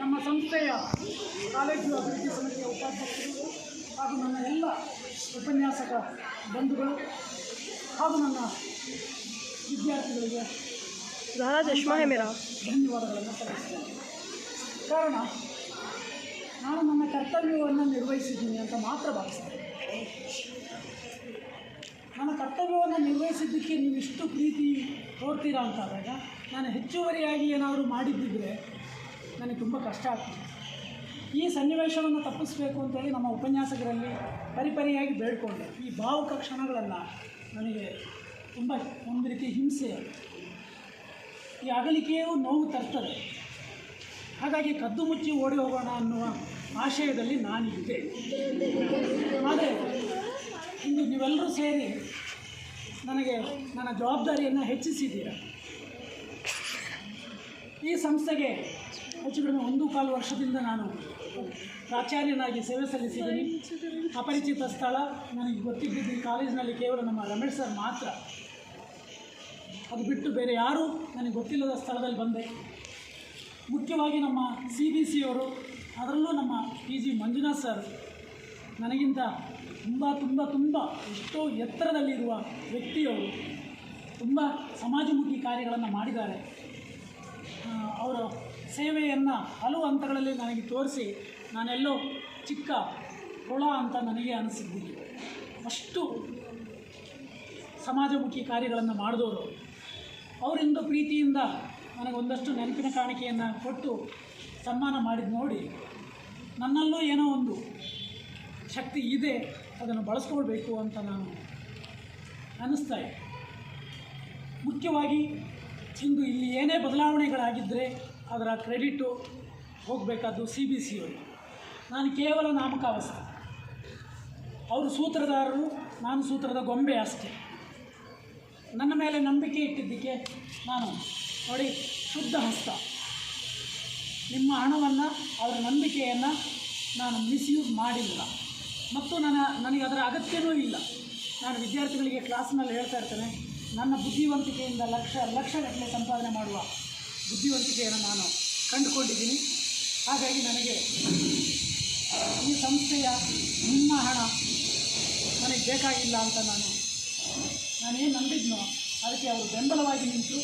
ನಮ್ಮ ಸಂಸ್ಥೆಯ ಕಾಲೇಜು ಅಭಿವೃದ್ಧಿ ಸಮಿತಿಯ ಉಪಾಧ್ಯಕ್ಷರು ಹಾಗೂ ನನ್ನ ಎಲ್ಲ ಉಪನ್ಯಾಸಕ ಬಂಧುಗಳು ಹಾಗೂ ನನ್ನ ವಿದ್ಯಾರ್ಥಿಗಳಿಗೆ ಧನ್ಯವಾದಗಳನ್ನು ಸಲ್ಲಿಸ್ತೇನೆ. ಕಾರಣ ನಾನು ನನ್ನ ಕರ್ತವ್ಯವನ್ನು ನಿರ್ವಹಿಸಿದ್ದೀನಿ ಅಂತ ಮಾತ್ರ ಭಾವಿಸ್ತೇನೆ. ನನ್ನ ಕರ್ತವ್ಯವನ್ನು ನಿರ್ವಹಿಸಿದ್ದಕ್ಕೆ ನೀವು ಇಷ್ಟು ಪ್ರೀತಿ ತೋರ್ತೀರಾ ಅಂತಾದಾಗ ನಾನು ಹೆಚ್ಚುವರಿಯಾಗಿ ಏನಾದರೂ ಮಾಡಿದ್ದಿದ್ದರೆ ನನಗೆ ತುಂಬ ಕಷ್ಟ ಆಗ್ತದೆ. ಈ ಸನ್ನಿವೇಶವನ್ನು ತಪ್ಪಿಸಬೇಕು ಅಂತೇಳಿ ನಮ್ಮ ಉಪನ್ಯಾಸಕರಲ್ಲಿ ಪರಿಪರಿಯಾಗಿ ಬೇಡಿಕೊಂಡೆ. ಈ ಭಾವುಕ ಕ್ಷಣಗಳೆಲ್ಲ ನನಗೆ ತುಂಬ ಒಂದು ರೀತಿ ಹಿಂಸೆ, ಈ ಅಗಲಿಕೆಯೂ ನೋವು ತರ್ತದೆ. ಹಾಗಾಗಿ ಕದ್ದು ಮುಚ್ಚಿ ಓಡಿ ಹೋಗೋಣ ಅನ್ನುವ ಆಶಯದಲ್ಲಿ ನಾನಿದ್ದೆ. ಆದರೆ ಇಂದು ನೀವೆಲ್ಲರೂ ಸೇರಿ ನನಗೆ ನನ್ನ ಜವಾಬ್ದಾರಿಯನ್ನು ಹೆಚ್ಚಿಸಿದ್ದೀರ. ಈ ಸಂಸ್ಥೆಗೆ ಹೆಚ್ಚು ಕಡಿಮೆ 1.25 ವರ್ಷದಿಂದ ನಾನು ಪ್ರಾಚಾರ್ಯನಾಗಿ ಸೇವೆ ಸಲ್ಲಿಸಿದ್ದೀನಿ. ಅಪರಿಚಿತ ಸ್ಥಳ ನನಗೆ ಗೊತ್ತಿದ್ದಿದ್ದು ಈ ಕಾಲೇಜಿನಲ್ಲಿ ಕೇವಲ ನಮ್ಮ ರಮೇಶ್ ಸರ್ ಮಾತ್ರ. ಅದು ಬಿಟ್ಟು ಬೇರೆ ಯಾರೂ ನನಗೆ ಗೊತ್ತಿಲ್ಲದ ಸ್ಥಳದಲ್ಲಿ ಬಂದೆ. ಮುಖ್ಯವಾಗಿ ನಮ್ಮ CBC ಅವರು, ಅದರಲ್ಲೂ ನಮ್ಮ PG ಮಂಜುನಾಥ್ ಸರ್ ನನಗಿಂತ ತುಂಬ ಎಷ್ಟೋ ಎತ್ತರದಲ್ಲಿರುವ ವ್ಯಕ್ತಿಯವರು. ತುಂಬ ಸಮಾಜಮುಖಿ ಕಾರ್ಯಗಳನ್ನು ಮಾಡಿದ್ದಾರೆ. ಅವರ ಸೇವೆಯನ್ನು ಹಲವು ಹಂತಗಳಲ್ಲಿ ನನಗೆ ತೋರಿಸಿ ನಾನೆಲ್ಲೋ ಚಿಕ್ಕ ಹುಳ ಅಂತ ನನಗೆ ಅನಿಸಿದ್ದೀನಿ. ಅಷ್ಟು ಸಮಾಜಮುಖಿ ಕಾರ್ಯಗಳನ್ನು ಮಾಡಿದವರು. ಅವರಿಂದ ಪ್ರೀತಿಯಿಂದ ನನಗೆ ಒಂದಷ್ಟು ನೆನಪಿನ ಕಾಣಿಕೆಯನ್ನು ಕೊಟ್ಟು ಸನ್ಮಾನ ಮಾಡಿದ್ದು ನೋಡಿ ನನ್ನಲ್ಲೂ ಏನೋ ಒಂದು ಶಕ್ತಿ ಇದೆ, ಅದನ್ನು ಬಳಸ್ಕೊಳ್ಬೇಕು ಅಂತ ನಾನು ಅನ್ನಿಸ್ತಾ ಇದೆ. ಮುಖ್ಯವಾಗಿ ಇಂದು ಇಲ್ಲಿ ಏನೇ ಬದಲಾವಣೆಗಳಾಗಿದ್ದರೆ ಅದರ ಕ್ರೆಡಿಟು ಹೋಗಬೇಕಾದ್ದು CBC ಅವರು. ನಾನು ಕೇವಲ ನಾಮಕಾವಸ್ಥೆ. ಅವರು ಸೂತ್ರಧಾರರು, ನಾನು ಸೂತ್ರದ ಗೊಂಬೆ ಅಷ್ಟೇ. ನನ್ನ ಮೇಲೆ ನಂಬಿಕೆ ಇಟ್ಟಿದ್ದಕ್ಕೆ ನಾನು ನೋಡಿ ಶುದ್ಧ ಹಸ್ತ. ನಿಮ್ಮ ಹಣವನ್ನು, ಅವರ ನಂಬಿಕೆಯನ್ನು ನಾನು ಮಿಸ್ಯೂಸ್ ಮಾಡಿಲ್ಲ ಮತ್ತು ನನಗೆ ಅದರ ಅಗತ್ಯವೂ ಇಲ್ಲ. ನಾನು ವಿದ್ಯಾರ್ಥಿಗಳಿಗೆ ಕ್ಲಾಸ್ನಲ್ಲಿ ಹೇಳ್ತಾ ಇರ್ತೇನೆ, ನನ್ನ ಬುದ್ಧಿವಂತಿಕೆಯಿಂದ ಲಕ್ಷಗಟ್ಟಲೆ ಸಂಪಾದನೆ ಮಾಡುವ ಬುದ್ಧಿವಂತಿಕೆಯನ್ನು ನಾನು ಕಂಡುಕೊಂಡಿದ್ದೀನಿ. ಹಾಗಾಗಿ ನನಗೆ ಈ ಸಂಸ್ಥೆಯ ನಿಮ್ಮ ಹಣ ನನಗೆ ಬೇಕಾಗಿಲ್ಲ ಅಂತ ನಾನೇನು ನಂಬಿದ್ನೋ ಅದಕ್ಕೆ ಅವರು ಬೆಂಬಲವಾಗಿ ನಿಂತು